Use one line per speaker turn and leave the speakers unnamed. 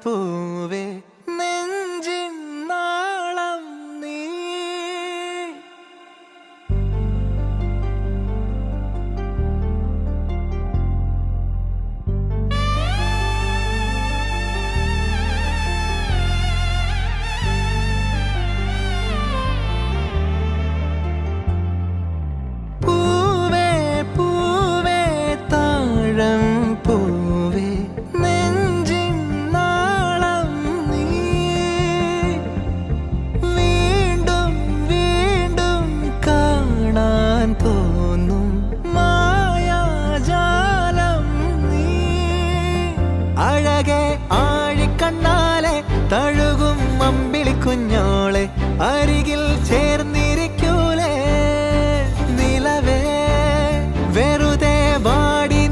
പൂവേ നെഞ്ചിൻ നാളം നീ. പൂവേ പൂവേ താഴം പൂവേ നെഞ്ചിൻ നാളം നീ. വീണ്ടും വീണ്ടും കാണാൻ തോന്നും മായാജാലം നീ. അഴകെ ആഴിക്കണ്ണാലെ തഴുകും അമ്പിളി കുഞ്ഞോളെ അരികിൽ